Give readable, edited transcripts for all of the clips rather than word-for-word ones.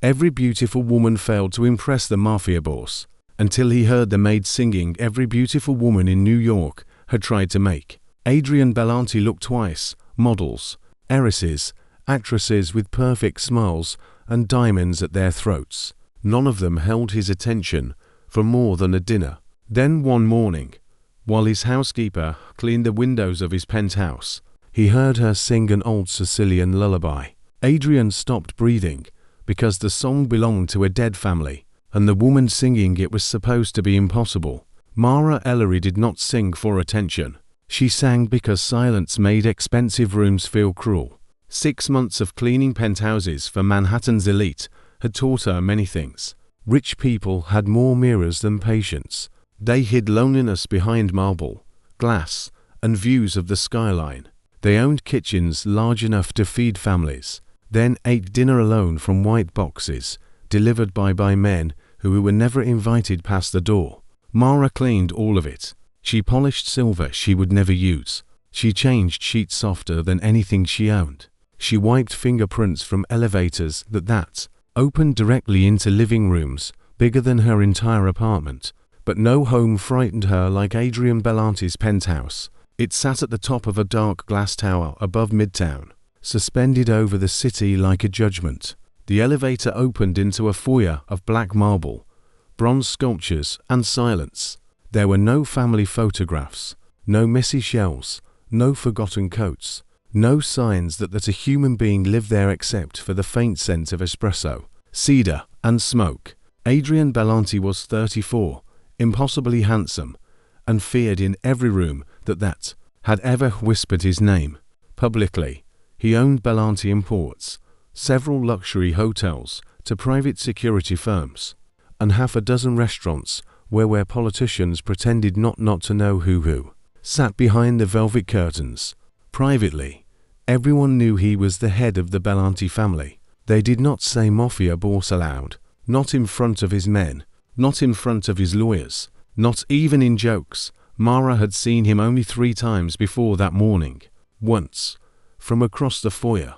Every beautiful woman failed to impress the Mafia boss, until he heard the Maid singing every beautiful woman in New York had tried to make. Adrian Bellanti looked twice, models, heiresses, actresses with perfect smiles and diamonds at their throats. None of them held his attention for more than a dinner. Then one morning, while his housekeeper cleaned the windows of his penthouse, he heard her sing an old Sicilian lullaby. Adrian stopped breathing because the song belonged to a dead family, and the woman singing it was supposed to be impossible. Mara Ellery did not sing for attention. She sang because silence made expensive rooms feel cruel. 6 months of cleaning penthouses for Manhattan's elite had taught her many things. Rich people had more mirrors than patience. They hid loneliness behind marble, glass, and views of the skyline. They owned kitchens large enough to feed families, then ate dinner alone from white boxes, delivered by men who were never invited past the door. Mara cleaned all of it. She polished silver she would never use. She changed sheets softer than anything she owned. She wiped fingerprints from elevators that opened directly into living rooms bigger than her entire apartment. But no home frightened her like Adrian Bellanti's penthouse. It sat at the top of a dark glass tower above Midtown, suspended over the city like a judgment. The elevator opened into a foyer of black marble, bronze sculptures, and silence. There were no family photographs, no messy shelves, no forgotten coats, no signs that a human being lived there except for the faint scent of espresso, cedar, and smoke. Adrian Bellanti was 34, impossibly handsome, and feared in every room that had ever whispered his name publicly. He owned Bellanti Imports, several luxury hotels to private security firms, and half a dozen restaurants where politicians pretended not to know who sat behind the velvet curtains. Privately, everyone knew he was the head of the Bellanti family. They did not say Mafia boss aloud, not in front of his men, not in front of his lawyers, not even in jokes. Mara had seen him only 3 times before that morning. Once, from across the foyer,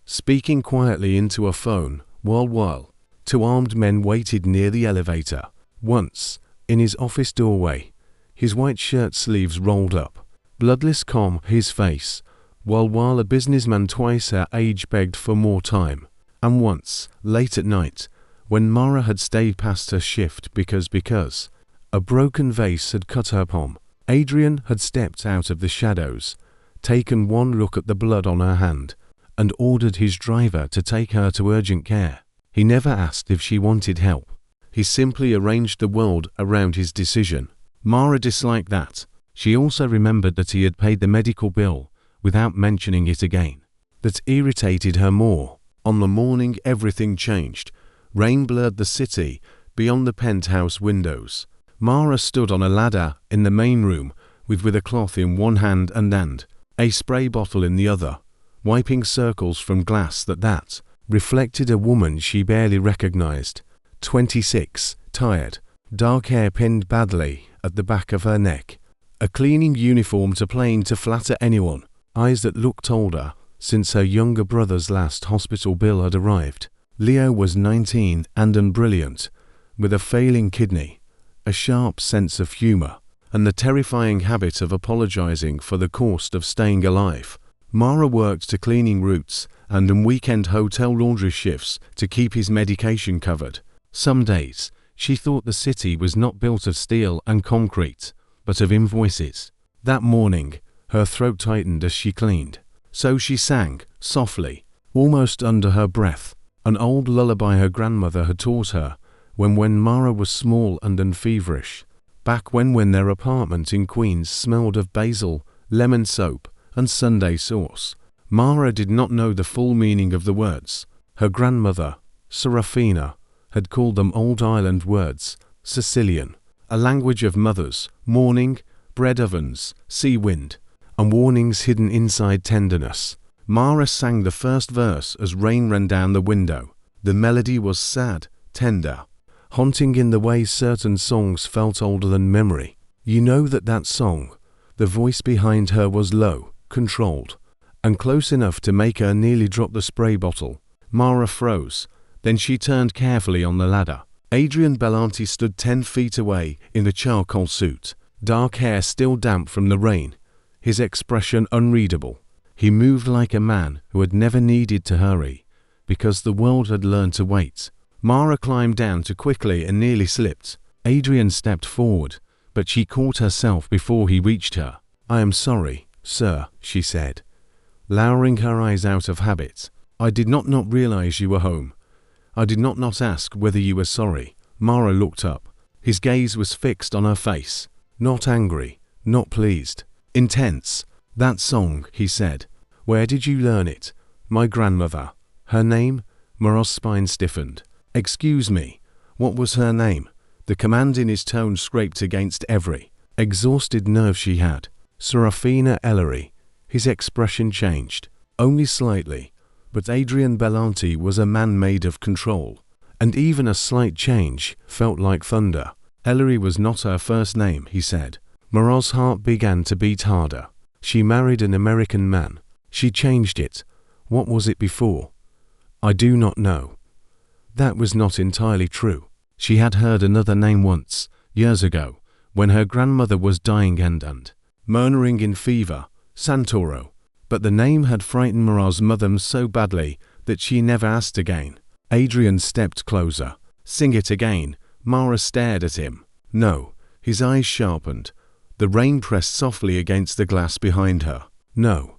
speaking quietly into a phone while 2 armed men waited near the elevator. Once, in his office doorway, his white shirt sleeves rolled up, bloodless calm his face, while a businessman twice her age begged for more time. And once, late at night, when Mara had stayed past her shift because a broken vase had cut her palm, Adrian had stepped out of the shadows, taken one look at the blood on her hand, and ordered his driver to take her to urgent care. He never asked if she wanted help. He simply arranged the world around his decision. Mara disliked that. She also remembered that he had paid the medical bill without mentioning it again. That irritated her more. On the morning everything changed. Rain blurred the city beyond the penthouse windows. Mara stood on a ladder in the main room with a cloth in one hand and a spray bottle in the other, wiping circles from glass that reflected a woman she barely recognized. 26, tired, dark hair pinned badly at the back of her neck, a cleaning uniform too plain to flatter anyone, eyes that looked older since her younger brother's last hospital bill had arrived. Leo was 19 and brilliant, with a failing kidney, a sharp sense of humor, and the terrifying habit of apologizing for the cost of staying alive. Mara worked to cleaning routes and weekend hotel laundry shifts to keep his medication covered. Some days, she thought the city was not built of steel and concrete, but of invoices. That morning, her throat tightened as she cleaned. So she sang, softly, almost under her breath, an old lullaby her grandmother had taught her when Mara was small and feverish, back when their apartment in Queens smelled of basil, lemon soap, and Sunday sauce. Mara did not know the full meaning of the words. Her grandmother, Serafina, had called them Old Island words, Sicilian, a language of mothers, mourning, bread ovens, sea wind, and warnings hidden inside tenderness. Mara sang the first verse as rain ran down the window. The melody was sad, tender, haunting in the way certain songs felt older than memory. You know that song, the voice behind her was low, controlled, and close enough to make her nearly drop the spray bottle. Mara froze, Then she turned carefully on the ladder. Adrian Bellanti stood 10 feet away in the charcoal suit, dark hair still damp from the rain, his expression unreadable. He moved like a man who had never needed to hurry, because the world had learned to wait. Mara climbed down too quickly and nearly slipped. Adrian stepped forward, but she caught herself before he reached her. "I am sorry, sir," she said, lowering her eyes out of habit. "I did not realize you were home. I did not ask whether you were sorry." Mara looked up. His gaze was fixed on her face. Not angry, not pleased. Intense. "That song," he said. "Where did you learn it?" "My grandmother." "Her name?" Mara's spine stiffened. "Excuse me, what was her name?" The command in his tone scraped against every exhausted nerve she had. "Serafina Ellery." His expression changed. Only slightly. But Adrian Bellanti was a man made of control, and even a slight change felt like thunder. "Ellery was not her first name," he said. Mara's heart began to beat harder. She married an American man. She changed it. What was it before? "I do not know." That was not entirely true. She had heard another name once, years ago, when her grandmother was dying and murmuring in fever, Santoro. But the name had frightened Mara's mother so badly that she never asked again. Adrian stepped closer. "Sing it again." Mara stared at him. "No." His eyes sharpened. The rain pressed softly against the glass behind her. "No.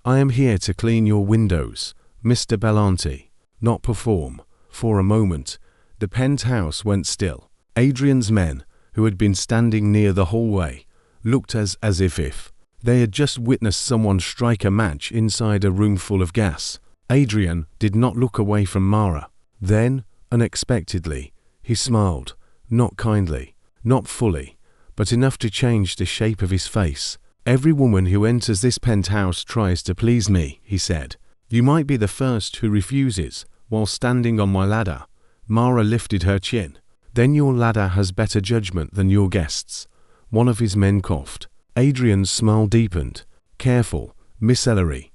I am here to clean your windows, Mr. Bellanti, not perform." For a moment, the penthouse went still. Adrian's men, who had been standing near the hallway, looked as if they had just witnessed someone strike a match inside a room full of gas. Adrian did not look away from Mara. Then, unexpectedly, he smiled, not kindly, not fully, but enough to change the shape of his face. "Every woman who enters this penthouse tries to please me," he said. "You might be the first who refuses, while standing on my ladder." Mara lifted her chin. "Then your ladder has better judgment than your guests." One of his men coughed. Adrian's smile deepened. "Careful, Miss Ellery.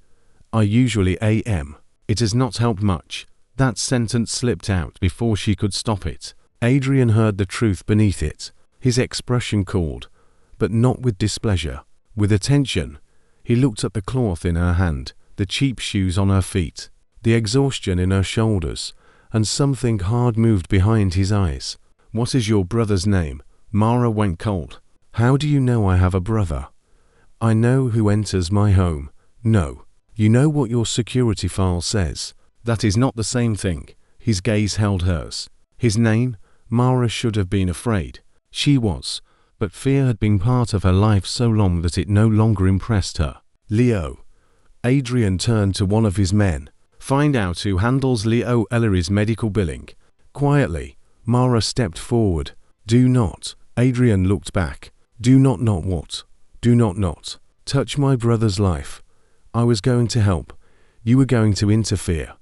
I usually am." It has not helped much. That sentence slipped out before she could stop it. Adrian heard the truth beneath it. His expression cooled, but not with displeasure, with attention. He looked at the cloth in her hand, the cheap shoes on her feet, the exhaustion in her shoulders, and something hard moved behind his eyes. "What is your brother's name?" Mara went cold. "How do you know I have a brother?" "I know who enters my home." "No. You know what your security file says." "That is not the same thing." His gaze held hers. "His name?" Mara should have been afraid. She was, but fear had been part of her life so long that it no longer impressed her. "Leo." Adrian turned to one of his men. "Find out who handles Leo Ellery's medical billing." Quietly, Mara stepped forward. "Do not." Adrian looked back. "Do not what?" "Do not touch my brother's life." "I was going to help. You were going to interfere."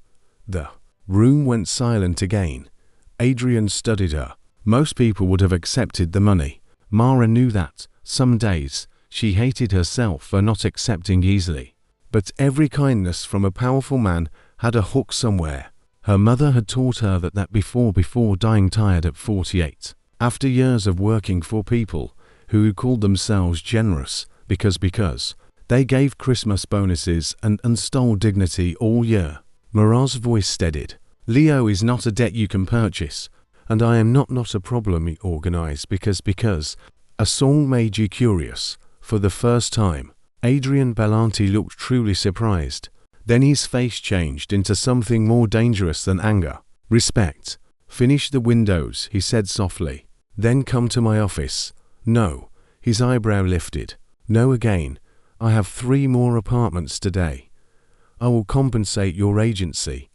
The room went silent again. Adrian studied her. Most people would have accepted the money. Mara knew that, some days, she hated herself for not accepting easily. But every kindness from a powerful man had a hook somewhere. Her mother had taught her that before dying tired at 48. After years of working for people who called themselves generous because they gave Christmas bonuses and stole dignity all year. Mara's voice steadied. "Leo is not a debt you can purchase, and I am not a problem you organize because a song made you curious." For the first time, Adrian Bellanti looked truly surprised. Then his face changed into something more dangerous than anger. "Respect. Finish the windows," he said softly. "Then come to my office." "No." His eyebrow lifted. "No again. I have 3 more apartments today. I will compensate your agency."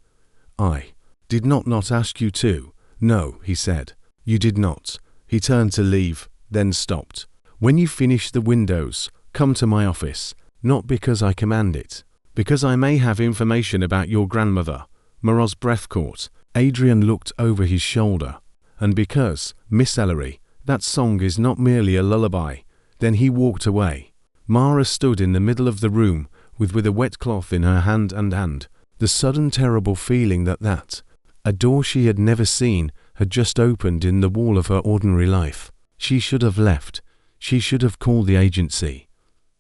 "I did not ask you to." "No," he said. "You did not." He turned to leave, then stopped. "When you finish the windows, come to my office. Not because I command it. Because I may have information about your grandmother." Mara's breath caught. Adrian looked over his shoulder. "And because, Miss Ellery, that song is not merely a lullaby." Then he walked away. Mara stood in the middle of the room with a wet cloth in her hand. The sudden terrible feeling that A door she had never seen had just opened in the wall of her ordinary life. She should have left. She should have called the agency,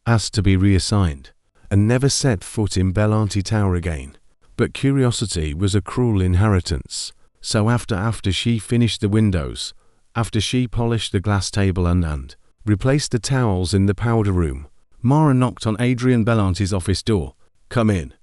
asked to be reassigned, and never set foot in Bellanti Tower again. But curiosity was a cruel inheritance. So after she finished the windows, after she polished the glass table and replaced the towels in the powder room, Mara knocked on Adrian Bellanti's office door. "Come in."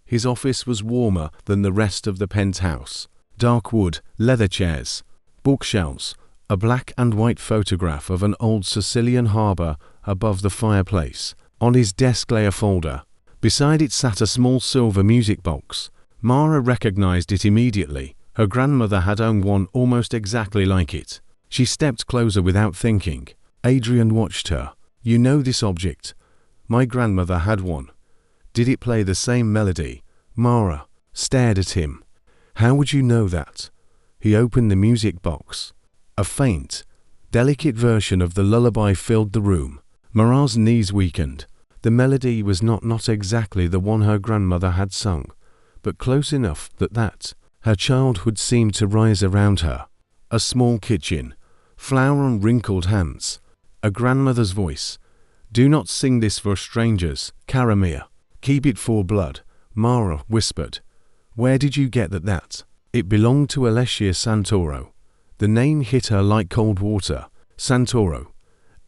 His office was warmer than the rest of the penthouse. Dark wood, leather chairs, bookshelves, a black and white photograph of an old Sicilian harbour above the fireplace. On his desk lay a folder. Beside it sat a small silver music box. Mara recognized it immediately. Her grandmother had owned one almost exactly like it. She stepped closer without thinking. Adrian watched her. "You know this object?" "My grandmother had one." "Did it play the same melody?" Mara stared at him. "How would you know that?" He opened the music box. A faint, delicate version of the Lullaby filled the room. Mara's knees weakened. The melody was not exactly the one her grandmother had sung, but close enough that her childhood seemed to rise around her. A small kitchen, flour on wrinkled hands, a grandmother's voice. "Do not sing this for strangers, cara mia. Keep it for blood," Mara whispered. "Where did you get that?" It belonged to Alessia Santoro. The name hit her like cold water. Santoro.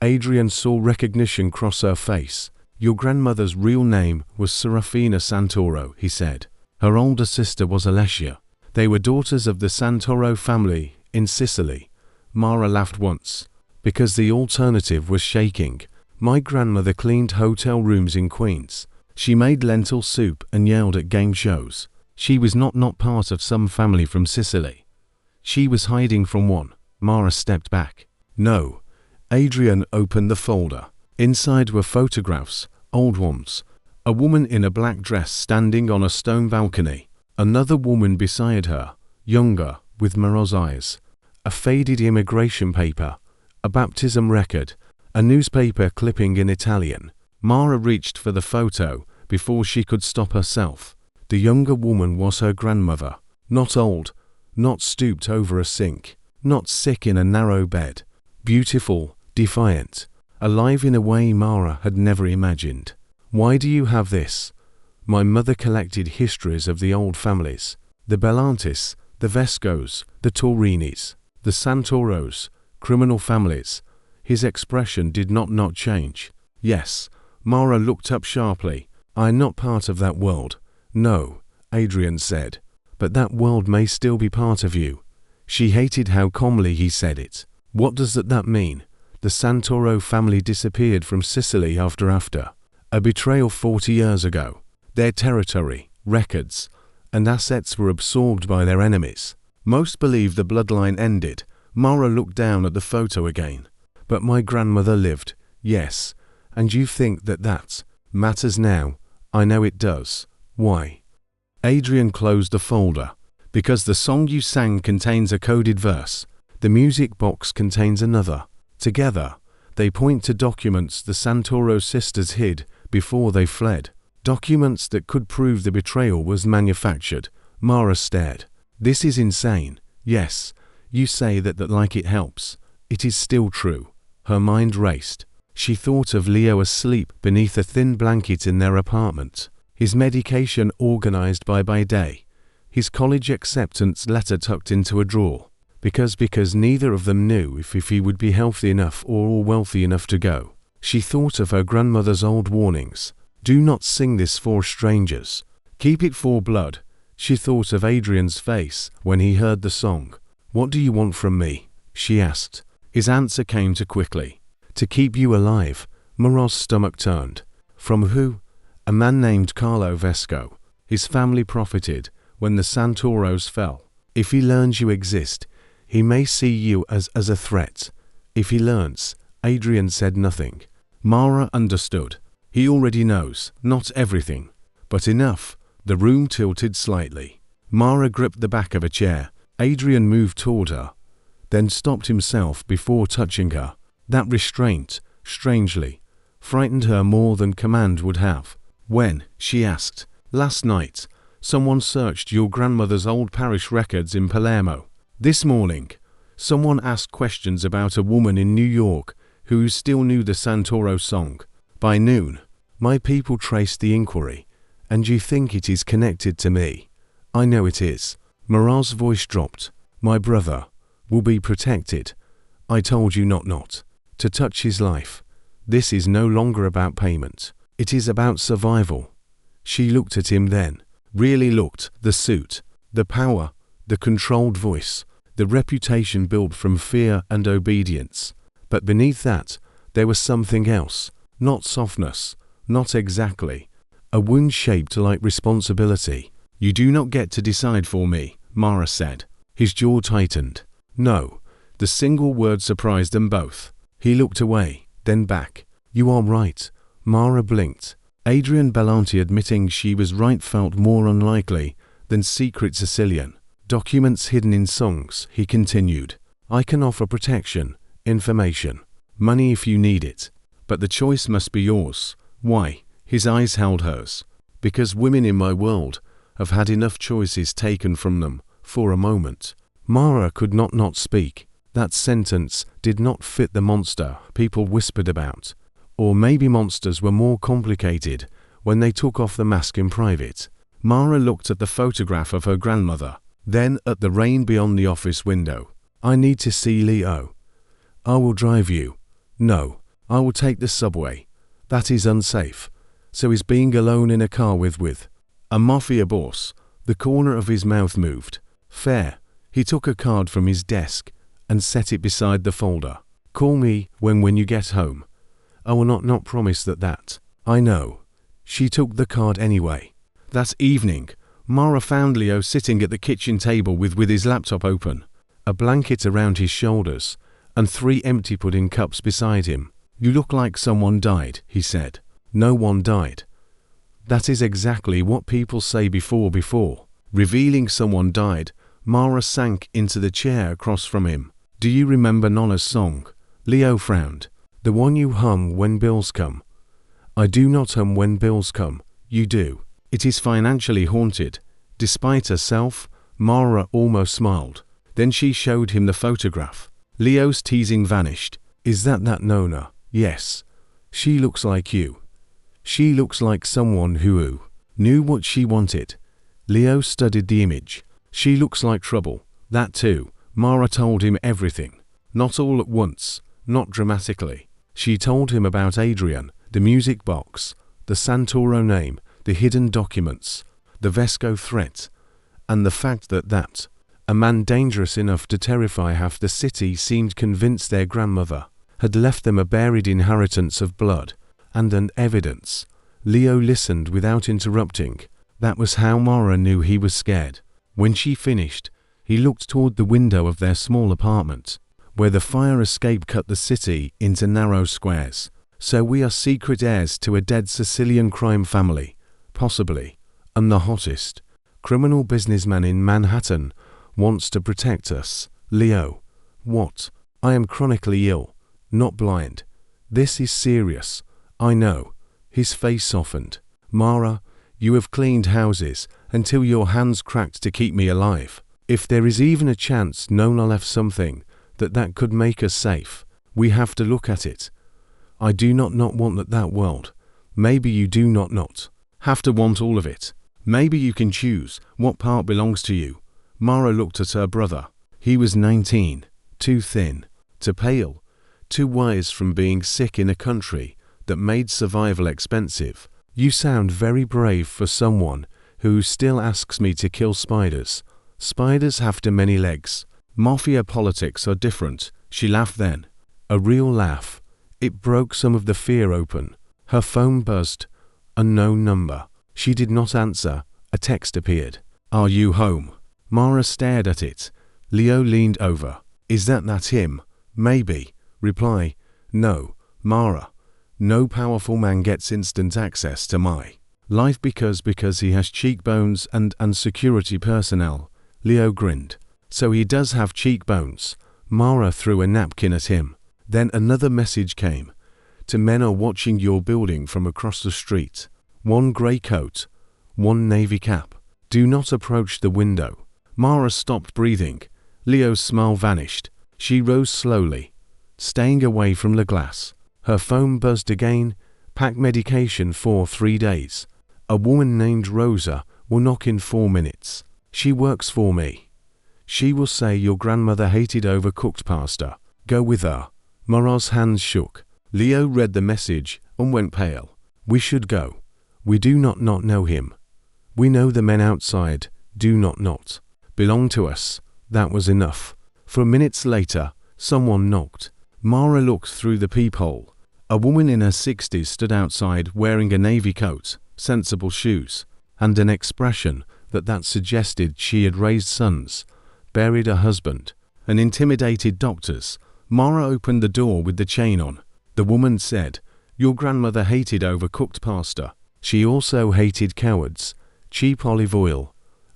Adrian saw recognition cross her face. "Your grandmother's real name was Serafina Santoro," he said. Her older sister was Alessia. They were daughters of the Santoro family in Sicily. Mara laughed once, because the alternative was shaking. "My grandmother cleaned hotel rooms in Queens. She made lentil soup and yelled at game shows. She was not part of some family from Sicily. She was hiding from one." Mara stepped back. "No." Adrian opened the folder. Inside were photographs, old ones. A woman in a black dress standing on a stone balcony. Another woman beside her, younger, with Mara's eyes. A faded immigration paper. A baptism record. A newspaper clipping in Italian. Mara reached for the photo before she could stop herself. The younger woman was her grandmother. Not old, not stooped over a sink, not sick in a narrow bed. Beautiful, defiant, alive in a way Mara had never imagined. "Why do you have this?" "My mother collected histories of the old families. The Bellantis, the Vescos, the Torinis, the Santoros, criminal families." His expression did not change. "Yes." Mara looked up sharply. "I'm not part of that world." "No," Adrian said. "But that world may still be part of you." She hated how calmly he said it. "What does that mean?" "The Santoro family disappeared from Sicily after a betrayal 40 years ago. Their territory, records, and assets were absorbed by their enemies. Most believe the bloodline ended." Mara looked down at the photo again. "But my grandmother lived." "Yes. And you think that matters now?" "I know it does." "Why?" Adrian closed the folder. "Because the song you sang contains a coded verse. The music box contains another. Together, they point to documents the Santoro sisters hid before they fled. Documents that could prove the betrayal was manufactured." Mara stared. "This is insane." "Yes, you say that like it helps. It is still true." Her mind raced. She thought of Leo asleep beneath a thin blanket in their apartment. His medication organized by day. His college acceptance letter tucked into a drawer. Because neither of them knew if he would be healthy enough or wealthy enough to go. She thought of her grandmother's old warnings. "Do not sing this for strangers. Keep it for blood." She thought of Adrian's face when he heard the song. "What do you want from me?" she asked. His answer came too quickly. "To keep you alive." Mara's stomach turned. "From who?" "A man named Carlo Vesco. His family profited when the Santoros fell. If he learns you exist, he may see you as a threat." "If he learns," Adrian said nothing. Mara understood. He already knows, not everything, but enough. The room tilted slightly. Mara gripped the back of a chair. Adrian moved toward her, then stopped himself before touching her. That restraint, strangely, frightened her more than command would have. "When?" she asked. "Last night." Someone searched your grandmother's old parish records in Palermo. This morning, someone asked questions about a woman in New York who still knew the Santoro song. By noon, my people traced the inquiry, and you think it is connected to me. I know it is. Mara's voice dropped. My brother will be protected. I told you not to touch his life. This is no longer about payment. It is about survival. She looked at him then. Really looked. The suit, the power, the controlled voice, the reputation built from fear and obedience. But beneath that, there was something else. Not softness. Not exactly. A wound shaped like responsibility. You do not get to decide for me, Mara said. His jaw tightened. No. The single word surprised them both. He looked away, then back. You are right. Mara blinked. Adrian Bellanti admitting she was right felt more unlikely than secret Sicilian. Documents hidden in songs, he continued. I can offer protection, information, money if you need it. But the choice must be yours. Why? His eyes held hers. Because women in my world have had enough choices taken from them for a moment. Mara could not speak. That sentence did not fit the monster people whispered about. Or maybe monsters were more complicated when they took off the mask in private. Mara looked at the photograph of her grandmother, then at the rain beyond the office window. I need to see Leo. I will drive you. No, I will take the subway. That is unsafe. So is being alone in a car with a mafia boss. The corner of his mouth moved. Fair. He took a card from his desk and set it beside the folder. Call me when you get home. I will not promise that. I know. She took the card anyway. That evening, Mara found Leo sitting at the kitchen table with his laptop open, a blanket around his shoulders, and 3 empty pudding cups beside him. You look like someone died, he said. No one died. That is exactly what people say before. Revealing someone died, Mara sank into the chair across from him. Do you remember Nonna's song? Leo frowned. The one you hum when bills come. I do not hum when bills come. You do. It is financially haunted. Despite herself, Mara almost smiled. Then she showed him the photograph. Leo's teasing vanished. Is that Nonna? Yes. She looks like you. She looks like someone who knew what she wanted. Leo studied the image. She looks like trouble. That too. Mara told him everything. Not all at once. Not dramatically. She told him about Adrian, the music box, the Santoro name, the hidden documents, the Vesco threat, and the fact that a man dangerous enough to terrify half the city seemed convinced their grandmother had left them a buried inheritance of blood and an evidence. Leo listened without interrupting. That was how Mara knew he was scared. When she finished, he looked toward the window of their small apartment, where the fire escape cut the city into narrow squares. So we are secret heirs to a dead Sicilian crime family, possibly, and the hottest criminal businessman in Manhattan wants to protect us. Leo. What? I am chronically ill, not blind. This is serious. I know. His face softened. Mara, you have cleaned houses until your hands cracked to keep me alive. If there is even a chance Nonna left something that could make us safe, we have to look at it. I do not want that world. Maybe you do not have to want all of it. Maybe you can choose what part belongs to you. Mara looked at her brother. He was 19, too thin, too pale, too wise from being sick in a country that made survival expensive. You sound very brave for someone who still asks me to kill spiders. Spiders have too many legs. Mafia politics are different. She laughed then. A real laugh. It broke some of the fear open. Her phone buzzed. Unknown number. She did not answer. A text appeared. Are you home? Mara stared at it. Leo leaned over. Is that him? Maybe. Reply. No. Mara. No powerful man gets instant access to my life because he has cheekbones and security personnel. Leo grinned. So he does have cheekbones. Mara threw a napkin at him. Then another message came. Two men are watching your building from across the street. One grey coat, one navy cap. Do not approach the window. Mara stopped breathing. Leo's smile vanished. She rose slowly, staying away from the glass. Her phone buzzed again. Pack medication for 3 days. A woman named Rosa will knock in 4 minutes. She works for me. She will say your grandmother hated overcooked pasta. Go with her. Mara's hands shook. Leo read the message and went pale. We should go. We do not know him. We know the men outside do not belong to us. That was enough. For minutes later, someone knocked. Mara looked through the peephole. A woman in her 60s stood outside wearing a navy coat, sensible shoes, and an expression that suggested she had raised sons, buried a husband, and intimidated doctors. Mara opened the door with the chain on. The woman said, "Your grandmother hated overcooked pasta. She also hated cowards, cheap olive oil,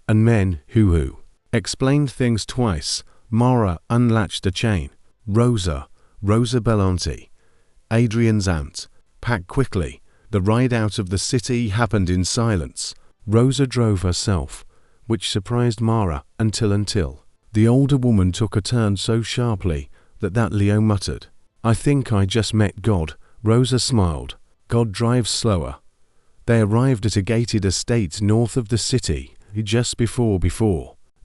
and men who explained things twice. Mara unlatched the chain. Rosa Bellanti, Adrian's aunt. Pack quickly. The ride out of the city happened in silence. Rosa drove herself, which surprised Mara until the older woman took a turn so sharply that Leo muttered, "I think I just met God." Rosa smiled. God drives slower. They arrived at a gated estate north of the city, just before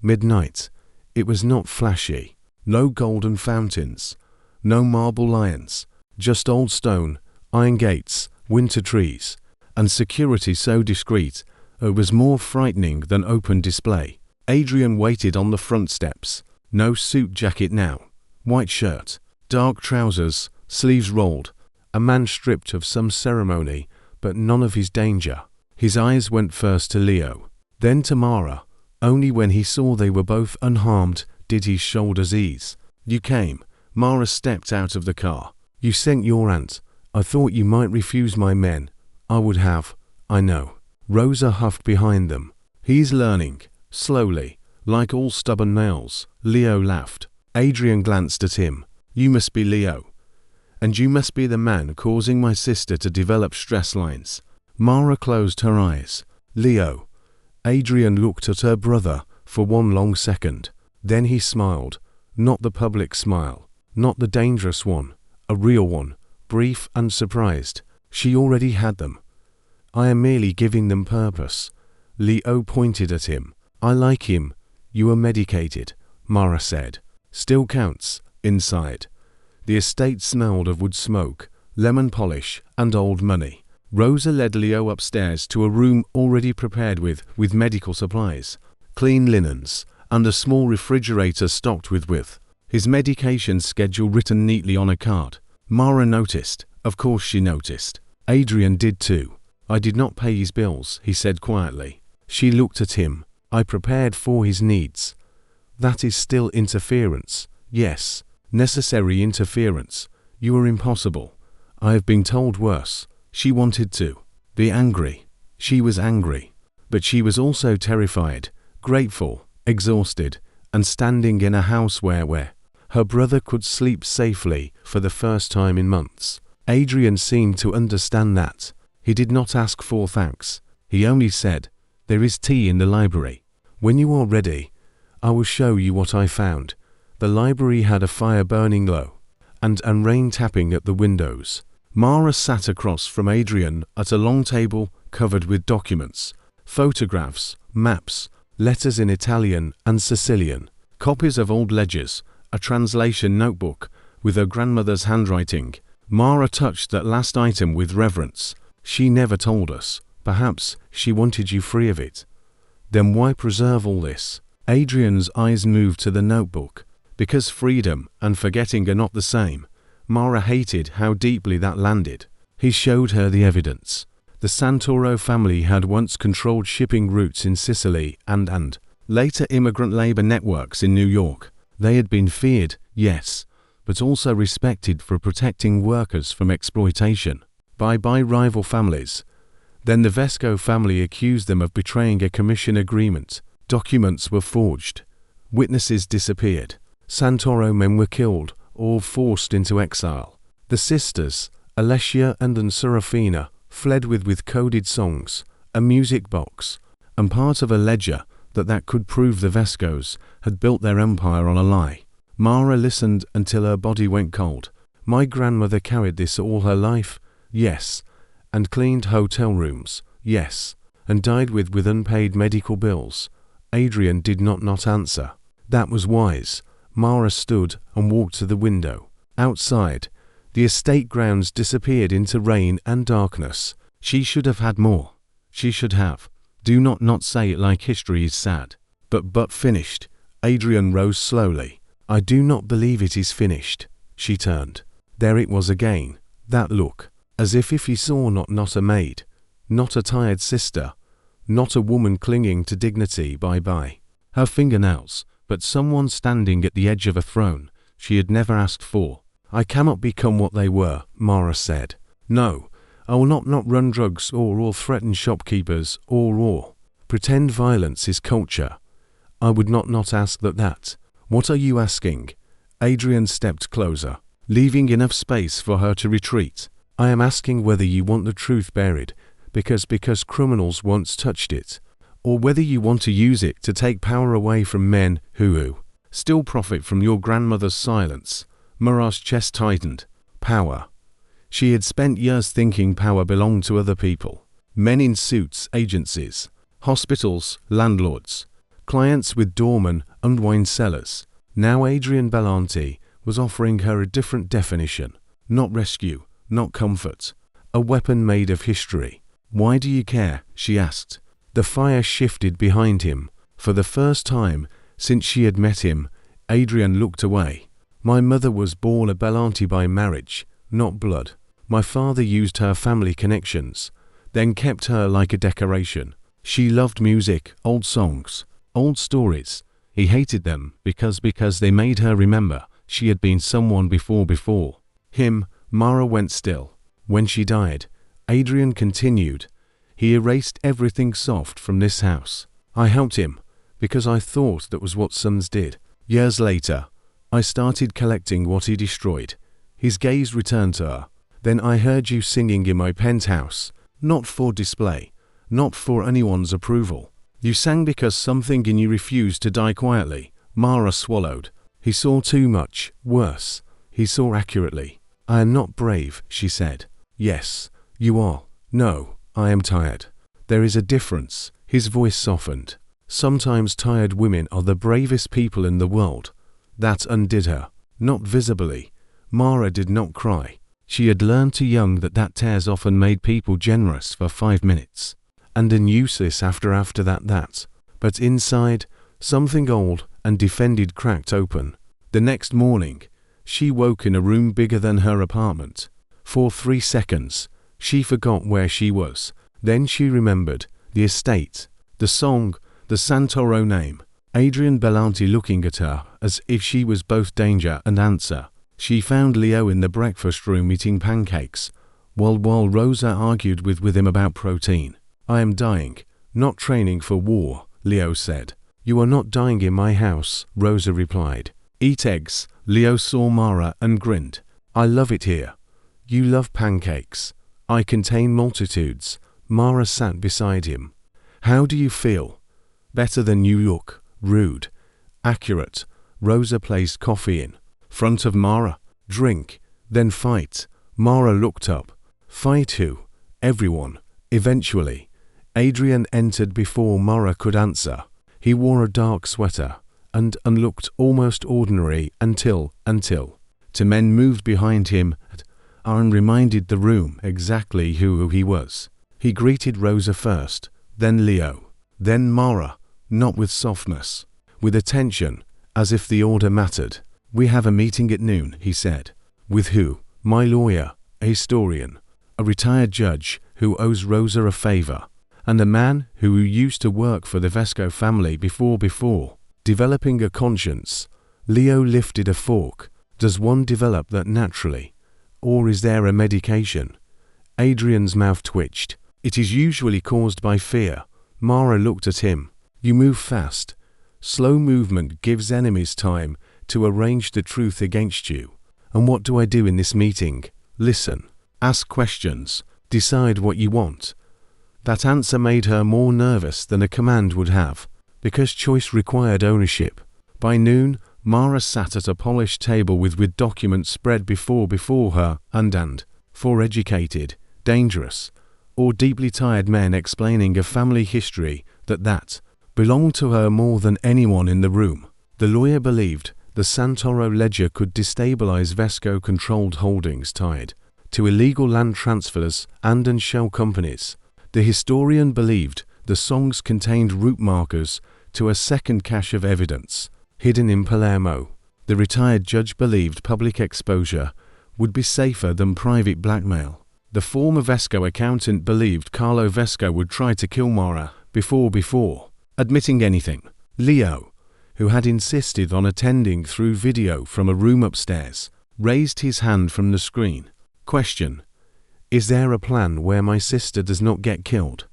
midnight. It was not flashy. No golden fountains. No marble lions. Just old stone, iron gates, winter trees, and security so discreet it was more frightening than open display. Adrian waited on the front steps. No suit jacket now. White shirt, dark trousers, sleeves rolled. A man stripped of some ceremony, but none of his danger. His eyes went first to Leo, then to Mara. Only when he saw they were both unharmed did his shoulders ease. You came. Mara stepped out of the car. You sent your aunt. I thought you might refuse my men. I would have. I know. Rosa huffed behind them. He's learning. Slowly. Like all stubborn males. Leo laughed. Adrian glanced at him. You must be Leo. And you must be the man causing my sister to develop stress lines. Mara closed her eyes. Leo. Adrian looked at her brother for one long second. Then he smiled. Not the public smile. Not the dangerous one. A real one. Brief and surprised. She already had them. I am merely giving them purpose. Leo pointed at him. I like him. You are medicated, Mara said. Still counts. Inside. The estate smelled of wood smoke, lemon polish, and old money. Rosa led Leo upstairs to a room already prepared with medical supplies, clean linens, and a small refrigerator stocked with his medication schedule written neatly on a card. Mara noticed. Of course she noticed. Adrian did too. I did not pay his bills, he said quietly. She looked at him. I prepared for his needs. That is still interference. Yes. Necessary interference. You are impossible. I have been told worse. She wanted to be angry. She was angry. But she was also terrified, grateful, exhausted, and standing in a house where her brother could sleep safely for the first time in months. Adrian seemed to understand that. He did not ask for thanks. He only said, "There is tea in the library. When you are ready, I will show you what I found." The library had a fire burning low, and rain tapping at the windows. Mara sat across from Adrian at a long table covered with documents, photographs, maps, letters in Italian and Sicilian, copies of old ledgers, a translation notebook with her grandmother's handwriting. Mara touched that last item with reverence. She never told us. Perhaps she wanted you free of it. Then why preserve all this? Adrian's eyes moved to the notebook. Because freedom and forgetting are not the same. Mara hated how deeply that landed. He showed her the evidence. The Santoro family had once controlled shipping routes in Sicily and later immigrant labor networks in New York. They had been feared, yes, but also respected for protecting workers from exploitation by rival families. Then the Vesco family accused them of betraying a commission agreement. Documents were forged. Witnesses disappeared. Santoro men were killed or forced into exile. The sisters, Alessia and Serafina, fled with coded songs, a music box, and part of a ledger that could prove the Vescos had built their empire on a lie. Mara listened until her body went cold. My grandmother carried this all her life? Yes. And cleaned hotel rooms? Yes. And died with unpaid medical bills? Adrian did not answer. That was wise. Mara stood and walked to the window. Outside, the estate grounds disappeared into rain and darkness. She should have had more. She should have. Do not say it like history is sad. But finished. Adrian rose slowly. I do not believe it is finished. She turned. There it was again. That look. As if he saw not a maid. Not a tired sister. Not a woman clinging to dignity by her fingernails, but someone standing at the edge of a throne she had never asked for. I cannot become what they were, Mara said. No, I will not run drugs or threaten shopkeepers or pretend violence is culture. I would not ask that. What are you asking? Adrian stepped closer, leaving enough space for her to retreat. I am asking whether you want the truth buried because criminals once touched it, or whether you want to use it to take power away from men who still profit from your grandmother's silence. Mara's chest tightened. Power. She had spent years thinking power belonged to other people. Men in suits, agencies, hospitals, landlords, clients with doormen and wine cellars. Now Adrian Bellanti was offering her a different definition. Not rescue, not comfort. A weapon made of history. Why do you care? She asked. The fire shifted behind him. For the first time since she had met him, Adrian looked away. My mother was born a Bellanti by marriage, not blood. My father used her family connections, then kept her like a decoration. She loved music, old songs, old stories. He hated them because they made her remember she had been someone before him. Mara went still. When she died, Adrian continued, he erased everything soft from this house. I helped him because I thought that was what sons did. Years later, I started collecting what he destroyed. His gaze returned to her. Then I heard you singing in my penthouse, not for display, not for anyone's approval. You sang because something in you refused to die quietly. Mara swallowed. He saw too much. Worse, he saw accurately. I am not brave, she said. Yes, you are. No, I am tired. There is a difference. His voice softened. Sometimes tired women are the bravest people in the world. That undid her. Not visibly. Mara did not cry. She had learned too young that tears often made people generous for 5 minutes, and then useless after that. But inside, something old and defended cracked open. The next morning, she woke in a room bigger than her apartment. For 3 seconds, she forgot where she was. Then she remembered the estate, the song, the Santoro name. Adrian Bellanti looking at her as if she was both danger and answer. She found Leo in the breakfast room eating pancakes, while Rosa argued with him about protein. I am dying, not training for war, Leo said. You are not dying in my house, Rosa replied. Eat eggs. Leo saw Mara and grinned. I love it here. You love pancakes. I contain multitudes. Mara sat beside him. How do you feel? Better than New York. Rude. Accurate. Rosa placed coffee in front of Mara. Drink. Then fight. Mara looked up. Fight who? Everyone. Eventually. Adrian entered before Mara could answer. He wore a dark sweater and looked almost ordinary until two men moved behind him and reminded the room exactly who he was. He greeted Rosa first, then Leo, then Mara, not with softness, with attention, as if the order mattered. We have a meeting at noon, he said. With who? My lawyer, a historian, a retired judge who owes Rosa a favor, and a man who used to work for the Vesco family before. Developing a conscience. Leo lifted a fork. Does one develop that naturally? Or is there a medication? Adrian's mouth twitched. It is usually caused by fear. Mara looked at him. You move fast. Slow movement gives enemies time to arrange the truth against you. And what do I do in this meeting? Listen. Ask questions. Decide what you want. That answer made her more nervous than a command would have, because choice required ownership. By noon, Mara sat at a polished table with documents spread before her, and for educated, dangerous, or deeply tired men explaining a family history that belonged to her more than anyone in the room. The lawyer believed the Santoro ledger could destabilize Vesco-controlled holdings tied to illegal land transfers and shell companies. The historian believed the songs contained route markers to a second cache of evidence, hidden in Palermo. The retired judge believed public exposure would be safer than private blackmail. The former Vesco accountant believed Carlo Vesco would try to kill Mara before admitting anything. Leo, who had insisted on attending through video from a room upstairs, raised his hand from the screen. Question: is there a plan where my sister does not get killed?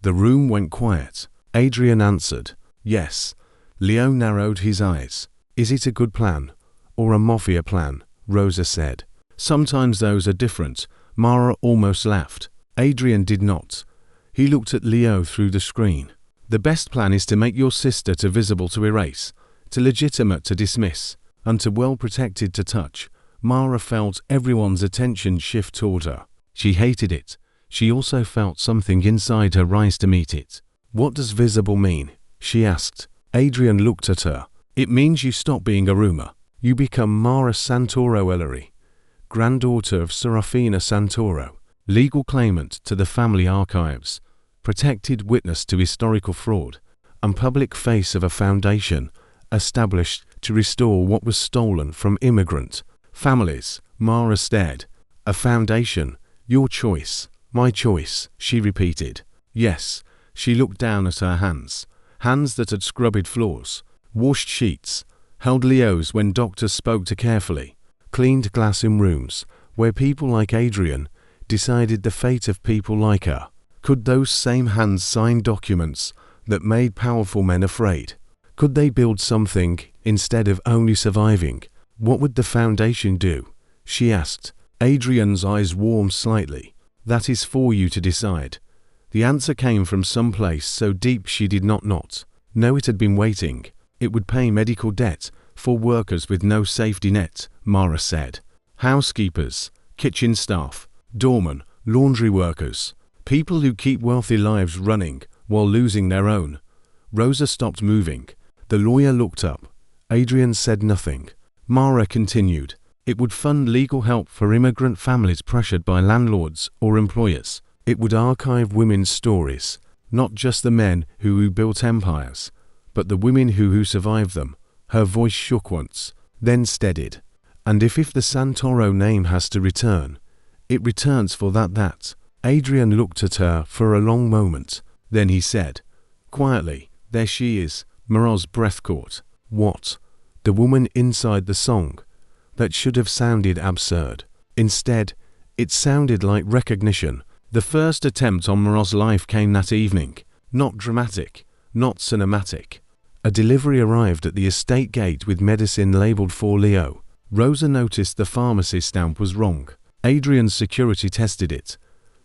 The room went quiet. Adrian answered, yes. Leo narrowed his eyes. Is it a good plan, or a mafia plan? Rosa said. Sometimes those are different. Mara almost laughed. Adrian did not. He looked at Leo through the screen. The best plan is to make your sister too visible to erase, too legitimate to dismiss, and too well protected to touch. Mara felt everyone's attention shift toward her. She hated it. She also felt something inside her rise to meet it. What does visible mean? She asked. Adrian looked at her. It means you stop being a rumor. You become Mara Santoro Ellery, granddaughter of Serafina Santoro, legal claimant to the family archives, protected witness to historical fraud, and public face of a foundation established to restore what was stolen from immigrant families. Mara stared. A foundation. Your choice. My choice, she repeated. Yes. She looked down at her hands. Hands that had scrubbed floors, washed sheets, held Leo's when doctors spoke to carefully, cleaned glass in rooms where people like Adrian decided the fate of people like her. Could those same hands sign documents that made powerful men afraid? Could they build something instead of only surviving? What would the foundation do? She asked. Adrian's eyes warmed slightly. That is for you to decide. The answer came from some place so deep she did not know it had been waiting. It would pay medical debt for workers with no safety net, Mara said. Housekeepers, kitchen staff, doormen, laundry workers, people who keep wealthy lives running while losing their own. Rosa stopped moving. The lawyer looked up. Adrian said nothing. Mara continued. It would fund legal help for immigrant families pressured by landlords or employers. It would archive women's stories, not just the men who built empires, but the women who survived them. Her voice shook once, then steadied. And if the Santoro name has to return, it returns for that. Adrian looked at her for a long moment. Then he said, quietly, there she is. Mara's breath caught. What? The woman inside the song. That should have sounded absurd. Instead, it sounded like recognition. The first attempt on Mara's life came that evening. Not dramatic, not cinematic. A delivery arrived at the estate gate with medicine labeled for Leo. Rosa noticed the pharmacy stamp was wrong. Adrian's security tested it.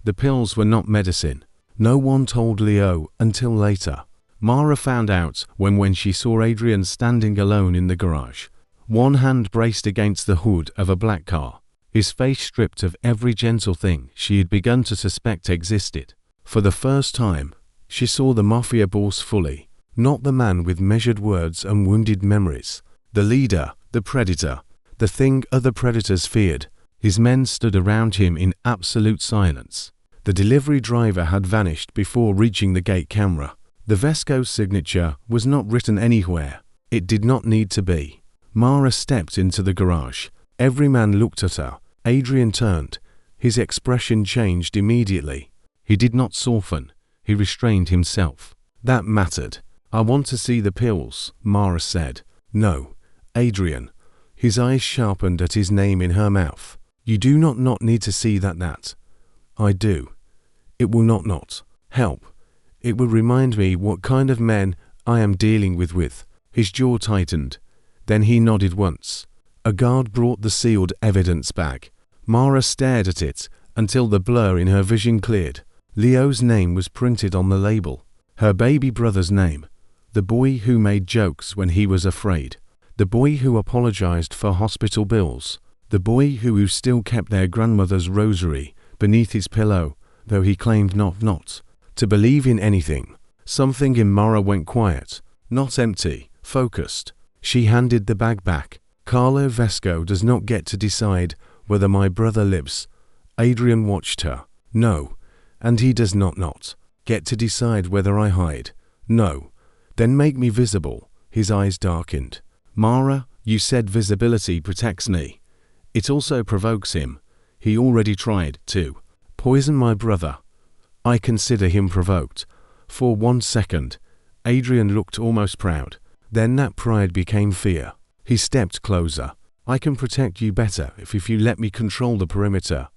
The pills were not medicine. No one told Leo until later. Mara found out when she saw Adrian standing alone in the garage. One hand braced against the hood of a black car, his face stripped of every gentle thing she had begun to suspect existed. For the first time, she saw the Mafia boss fully, not the man with measured words and wounded memories. The leader, the predator, the thing other predators feared. His men stood around him in absolute silence. The delivery driver had vanished before reaching the gate camera. The Vesco's signature was not written anywhere. It did not need to be. Mara stepped into the garage. Every man looked at her. Adrian turned. His expression changed immediately. He did not soften. He restrained himself. That mattered. I want to see the pills, Mara said. No. Adrian. His eyes sharpened at his name in her mouth. You do not need to see that. I do. It will not help. It will remind me what kind of men I am dealing with. His jaw tightened. Then he nodded once. A guard brought the sealed evidence bag. Mara stared at it until the blur in her vision cleared. Leo's name was printed on the label. Her baby brother's name. The boy who made jokes when he was afraid. The boy who apologized for hospital bills. The boy who still kept their grandmother's rosary beneath his pillow, though he claimed not to believe in anything. Something in Mara went quiet, not empty, focused. She handed the bag back. Carlo Vesco does not get to decide whether my brother lives. Adrian watched her. No. And he does not get to decide whether I hide. No. Then make me visible. His eyes darkened. Mara, you said visibility protects me. It also provokes him. He already tried to poison my brother. I consider him provoked. For 1 second, Adrian looked almost proud. Then that pride became fear. He stepped closer. I can protect you better if you let me control the perimeter.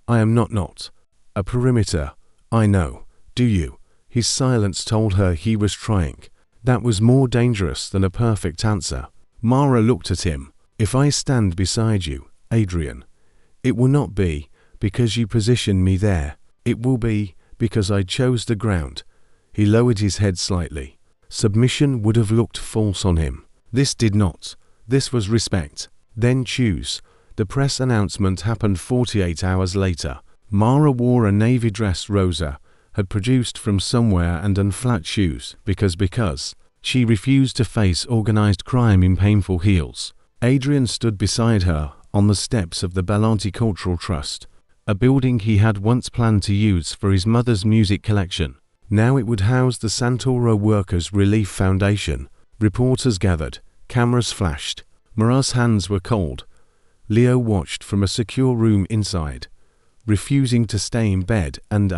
I am not a perimeter. I know. Do you? His silence told her he was trying. That was more dangerous than a perfect answer. Mara looked at him. If I stand beside you, Adrian, it will not be because you positioned me there. It will be because I chose the ground. He lowered his head slightly. Submission would have looked false on him. This did not. This was respect. Then choose. The press announcement happened 48 hours later. Mara wore a navy dress Rosa had produced from somewhere and flat shoes because she refused to face organized crime in painful heels. Adrian stood beside her on the steps of the Bellanti Cultural Trust, a building he had once planned to use for his mother's music collection. Now it would house the Santoro Workers' Relief Foundation. Reporters gathered. Cameras flashed. Mara's hands were cold. Leo watched from a secure room inside, refusing to stay in bed and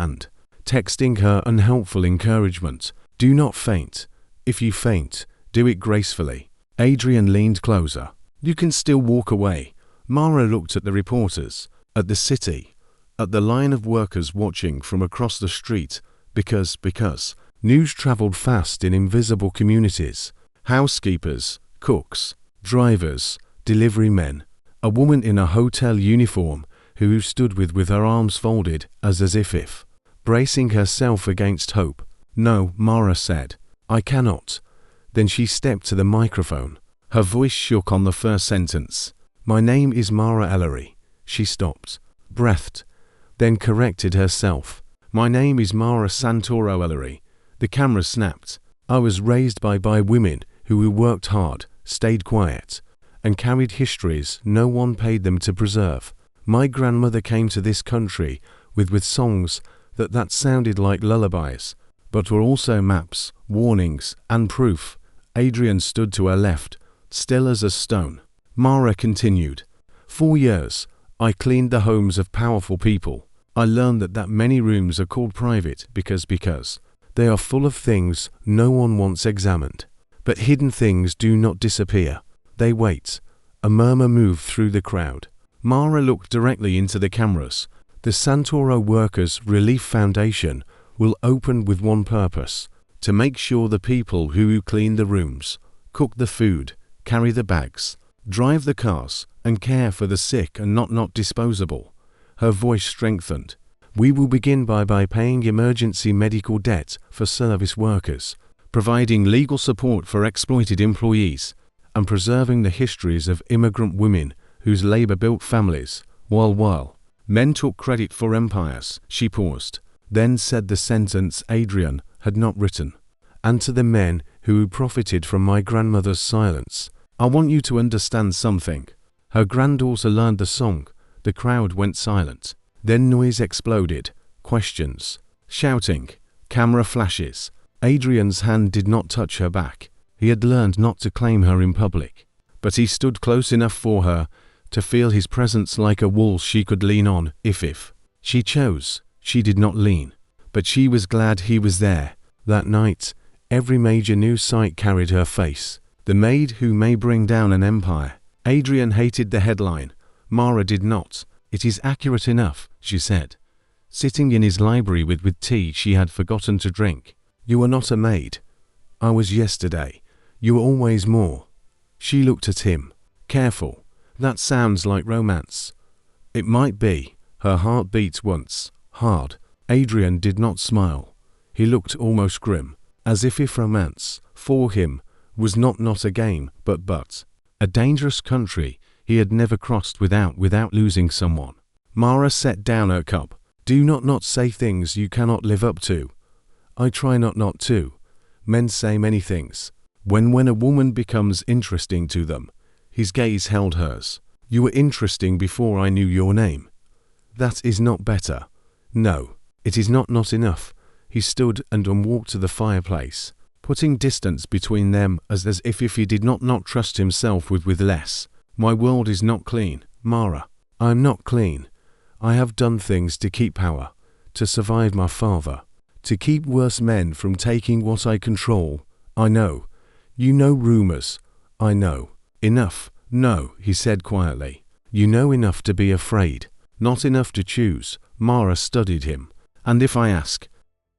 texting her unhelpful encouragement. Do not faint. If you faint, do it gracefully. Adrian leaned closer. You can still walk away. Mara looked at the reporters, at the city, at the line of workers watching from across the street, because news traveled fast in invisible communities. Housekeepers, cooks, drivers, delivery men. A woman in a hotel uniform who stood with her arms folded as if bracing herself against hope. No, Mara said. I cannot. Then she stepped to the microphone. Her voice shook on the first sentence. My name is Mara Ellery. She stopped, breathed, then corrected herself. My name is Mara Santoro Ellery. The camera snapped. I was raised by women who worked hard, stayed quiet, and carried histories no one paid them to preserve. My grandmother came to this country with songs that sounded like lullabies, but were also maps, warnings, and proof. Adrian stood to her left, still as a stone. Mara continued. 4 years, I cleaned the homes of powerful people. I learned that many rooms are called private because they are full of things no one wants examined. But hidden things do not disappear. They wait. A murmur moved through the crowd. Mara looked directly into the cameras. The Santoro Workers' Relief Foundation will open with one purpose: to make sure the people who clean the rooms, cook the food, carry the bags, drive the cars, and care for the sick are not disposable. Her voice strengthened. We will begin by paying emergency medical debt for service workers, providing legal support for exploited employees, and preserving the histories of immigrant women whose labor built families, while men took credit for empires. She paused, then said the sentence Adrian had not written. And to the men who profited from my grandmother's silence, I want you to understand something. Her granddaughter learned the song. The crowd went silent. Then noise exploded. Questions. Shouting. Camera flashes. Adrian's hand did not touch her back. He had learned not to claim her in public. But he stood close enough for her to feel his presence like a wall she could lean on if she chose. She did not lean. But she was glad he was there. That night, every major news site carried her face. The maid who may bring down an empire. Adrian hated the headline. Mara did not. It is accurate enough, she said, sitting in his library with tea she had forgotten to drink. You are not a maid. I was yesterday. You are always more. She looked at him. Careful. That sounds like romance. It might be. Her heart beat once, hard, Adrian did not smile. He looked almost grim, as if romance, for him, was not a game, but a dangerous country he had never crossed without losing someone. Mara set down her cup. Do not say things you cannot live up to. I try not to. Men say many things. When a woman becomes interesting to them. His gaze held hers. You were interesting before I knew your name. That is not better. No, it is not enough. He stood and walked to the fireplace, putting distance between them as if he did not trust himself with less. My world is not clean, Mara. I am not clean. I have done things to keep power, to survive my father, to keep worse men from taking what I control. I know. You know rumors. I know. Enough. No, he said quietly. You know enough to be afraid, not enough to choose. Mara studied him. And if I ask,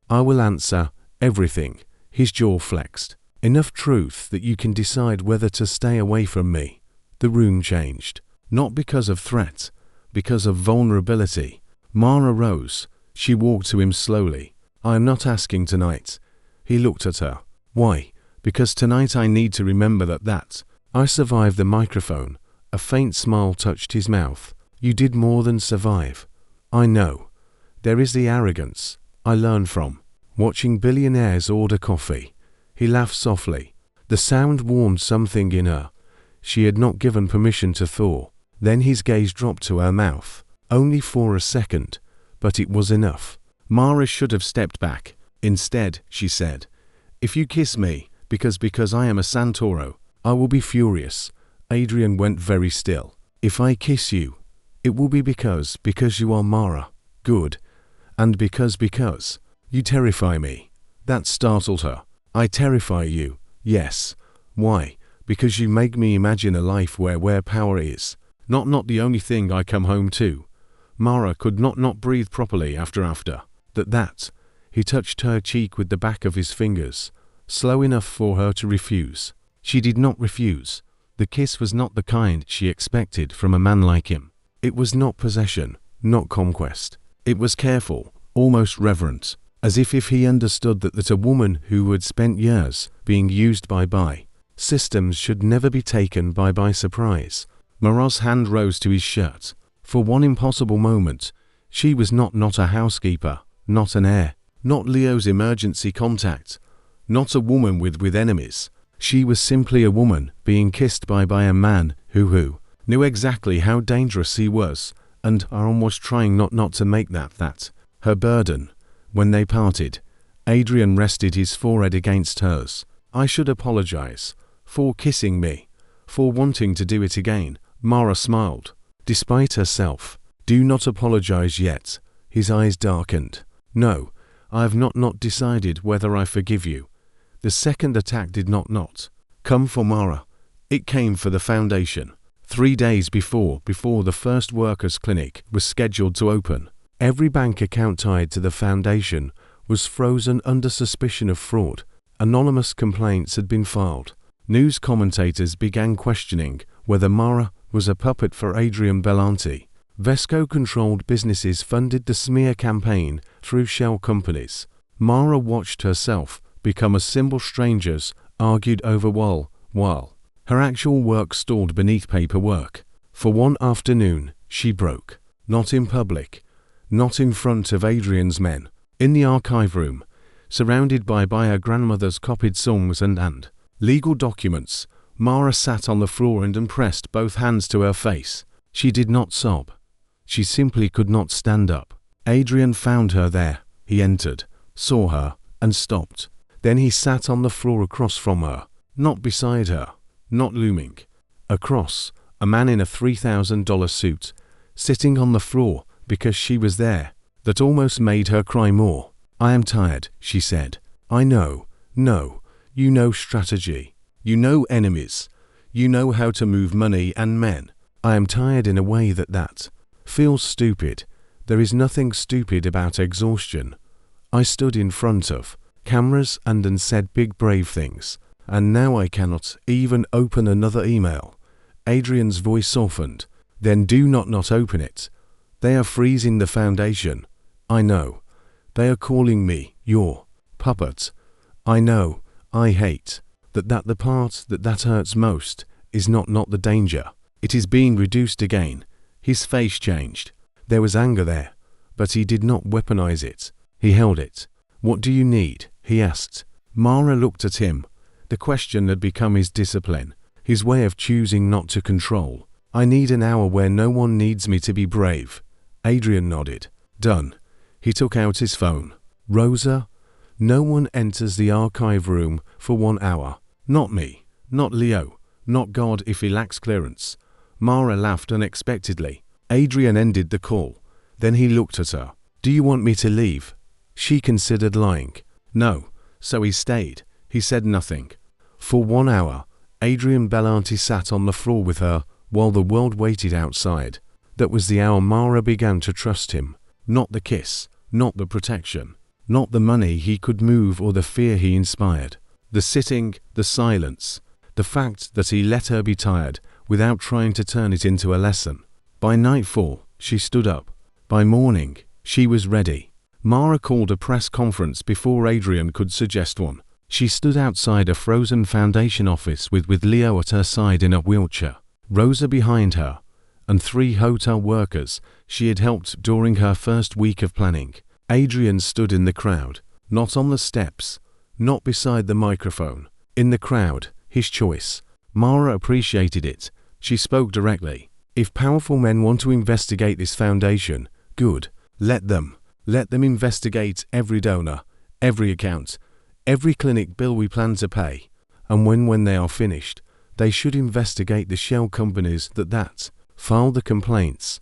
I will answer everything. His jaw flexed. Enough truth that you can decide whether to stay away from me. The room changed. Not because of threat, because of vulnerability. Mara rose. She walked to him slowly. I am not asking tonight. He looked at her. Why? Because tonight I need to remember that I survived the microphone. A faint smile touched his mouth. You did more than survive. I know. There is the arrogance I learned from watching billionaires order coffee. He laughed softly. The sound warmed something in her. She had not given permission to thaw. Then his gaze dropped to her mouth. Only for a second, but it was enough. Mara should have stepped back. Instead, she said, if you kiss me, because I am a Santoro, I will be furious. Adrian went very still. If I kiss you, it will be because you are Mara. Good. And because you terrify me. That startled her. I terrify you. Yes. Why? Because you make me imagine a life where power is not the only thing I come home to. Mara could not breathe properly after. That. He touched her cheek with the back of his fingers, slow enough for her to refuse. She did not refuse. The kiss was not the kind she expected from a man like him. It was not possession, not conquest. It was careful, almost reverent, as if he understood that a woman who had spent years being used by systems should never be taken by surprise. Mara's hand rose to his shirt. For one impossible moment, she was not a housekeeper, not an heir, not Leo's emergency contact, not a woman with enemies. She was simply a woman being kissed by a man who knew exactly how dangerous he was and are almost trying not to make that her burden. When they parted, Adrian rested his forehead against hers. I should apologize for kissing me, for wanting to do it again. Mara smiled. Despite herself. Do not apologize yet. His eyes darkened. No, I have not decided whether I forgive you. The second attack did not come for Mara. It came for the foundation. 3 days before the first workers' clinic was scheduled to open, every bank account tied to the foundation was frozen under suspicion of fraud. Anonymous complaints had been filed. News commentators began questioning whether Mara was a puppet for Adrian Bellanti. Vesco-controlled businesses funded the smear campaign through shell companies. Mara watched herself become a symbol strangers argued over while her actual work stalled beneath paperwork. For one afternoon, she broke. Not in public. Not in front of Adrian's men. In the archive room, surrounded by her grandmother's copied songs and legal documents, Mara sat on the floor and pressed both hands to her face. She did not sob. She simply could not stand up. Adrian found her there. He entered, saw her, and stopped. Then he sat on the floor across from her, not beside her, not looming. Across, a man in a $3,000 suit, sitting on the floor because she was there. That almost made her cry more. I am tired, she said. I know. No. You know strategy. You know enemies. You know how to move money and men. I am tired in a way that feels stupid. There is nothing stupid about exhaustion. I stood in front of cameras and said big brave things, and now I cannot even open another email. Adrian's voice softened. Then do not open it. They are freezing the foundation. I know. They are calling me your puppet. I know, I hate, that the part that hurts most is not the danger. It is being reduced again. His face changed. There was anger there, but he did not weaponize it. He held it. What do you need? He asked. Mara looked at him. The question had become his discipline, his way of choosing not to control. I need an hour where no one needs me to be brave. Adrian nodded. Done. He took out his phone. Rosa? No one enters the archive room for 1 hour. Not me. Not Leo. Not God if he lacks clearance. Mara laughed unexpectedly. Adrian ended the call. Then he looked at her. Do you want me to leave? She considered lying. No. So he stayed. He said nothing. For 1 hour, Adrian Bellanti sat on the floor with her while the world waited outside. That was the hour Mara began to trust him. Not the kiss, not the protection, not the money he could move or the fear he inspired. The sitting, the silence, the fact that he let her be tired without trying to turn it into a lesson. By nightfall, she stood up. By morning, she was ready. Mara called a press conference before Adrian could suggest one. She stood outside a frozen foundation office with Leo at her side in a wheelchair, Rosa behind her, and 3 hotel workers she had helped during her first week of planning. Adrian stood in the crowd, not on the steps, not beside the microphone. In the crowd, his choice. Mara appreciated it. She spoke directly. If powerful men want to investigate this foundation, good. Let them. Let them investigate every donor, every account, every clinic bill we plan to pay. And when they are finished, they should investigate the shell companies that filed the complaints.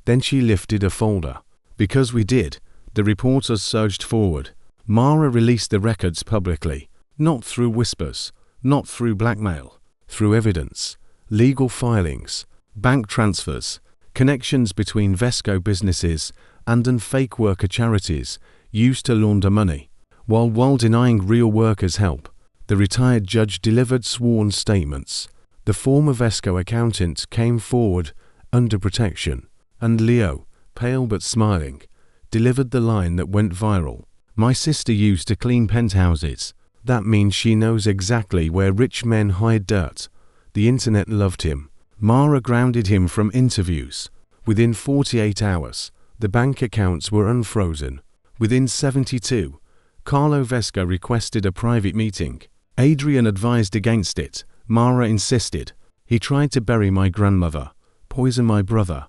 Then she lifted a folder. Because we did, the reporters surged forward. Mara released the records publicly, not through whispers, not through blackmail, through evidence, legal filings, bank transfers, connections between Vesco businesses and fake worker charities used to launder money. While denying real workers help, the retired judge delivered sworn statements. The former Vesco accountant came forward under protection, and Leo, pale but smiling, delivered the line that went viral. My sister used to clean penthouses. That means she knows exactly where rich men hide dirt. The internet loved him. Mara grounded him from interviews. Within 48 hours, the bank accounts were unfrozen. Within 72, Carlo Vesco requested a private meeting. Adrian advised against it. Mara insisted. He tried to bury my grandmother, poison my brother,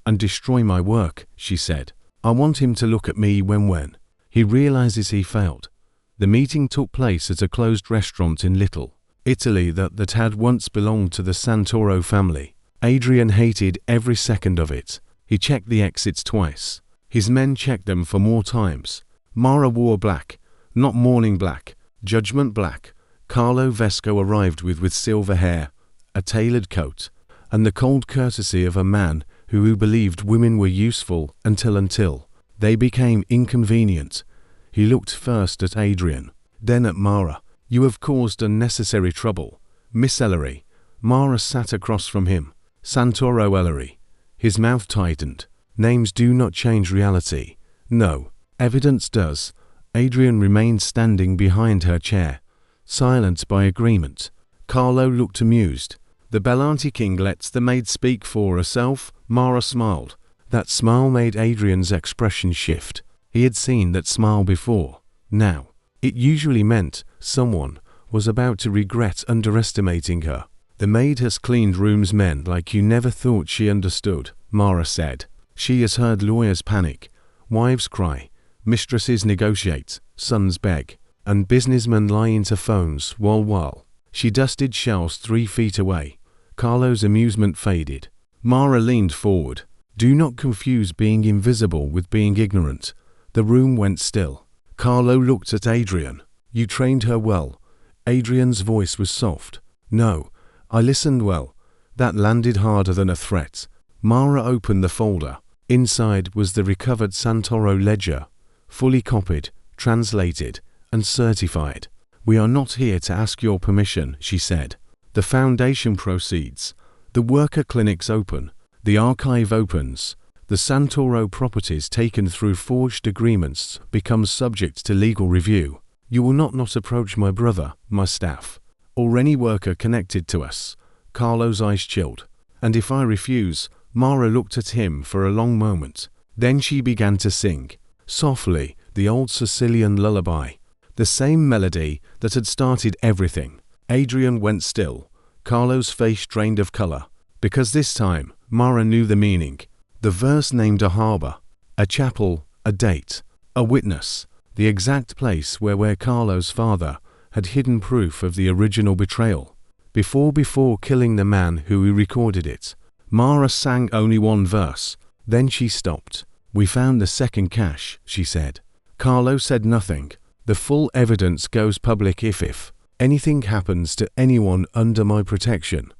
and destroy my work, she said. I want him to look at me when he realizes he failed. The meeting took place at a closed restaurant in Little, Italy that had once belonged to the Santoro family. Adrian hated every second of it. He checked the exits twice. His men checked them for more times. Mara wore black, not mourning black, judgment black. Carlo Vesco arrived with silver hair, a tailored coat, and the cold courtesy of a man who believed women were useful until they became inconvenient. He looked first at Adrian, then at Mara. You have caused unnecessary trouble, Miss Ellery. Mara sat across from him. Santoro Ellery. His mouth tightened. Names do not change reality. No, evidence does. Adrian remained standing behind her chair, silent by agreement. Carlo looked amused. The Bellanti king lets the maid speak for herself. Mara smiled. That smile made Adrian's expression shift. He had seen that smile before. Now, it usually meant someone was about to regret underestimating her. The maid has cleaned rooms men like you never thought she understood, Mara said. She has heard lawyers panic, wives cry, mistresses negotiate, sons beg, and businessmen lie into phones while she dusted shelves 3 feet away. Carlo's amusement faded. Mara leaned forward. Do not confuse being invisible with being ignorant. The room went still. Carlo looked at Adrian. You trained her well. Adrian's voice was soft. No, I listened well. That landed harder than a threat. Mara opened the folder. Inside was the recovered Santoro ledger, fully copied, translated, and certified. We are not here to ask your permission, she said. The foundation proceeds. The worker clinics open. The archive opens. The The Santoro properties taken through forged agreements become subject to legal review. You will not approach my brother, my staff, or any worker connected to us. Carlo's eyes chilled. And if I refuse? Mara looked at him for a long moment. Then she began to sing, softly, the old Sicilian lullaby. The same melody that had started everything. Adrian went still. Carlo's face drained of color. Because this time, Mara knew the meaning. The verse named a harbor, a chapel, a date, a witness, the exact place where Carlo's father had hidden proof of the original betrayal. Before killing the man who recorded it, Mara sang only one verse. Then she stopped. We found the second cache, she said. Carlo said nothing. The full evidence goes public if anything happens to anyone under my protection.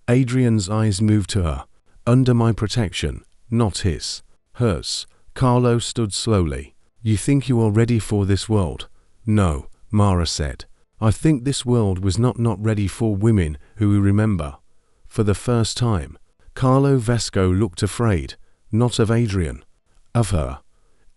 Adrian's eyes moved to her. Under my protection, not his. Hers. Carlo stood slowly. You think you are ready for this world? No, Mara said. I think this world was not ready for women who we remember. For the first time, Carlo Vesco looked afraid, not of Adrian, of her.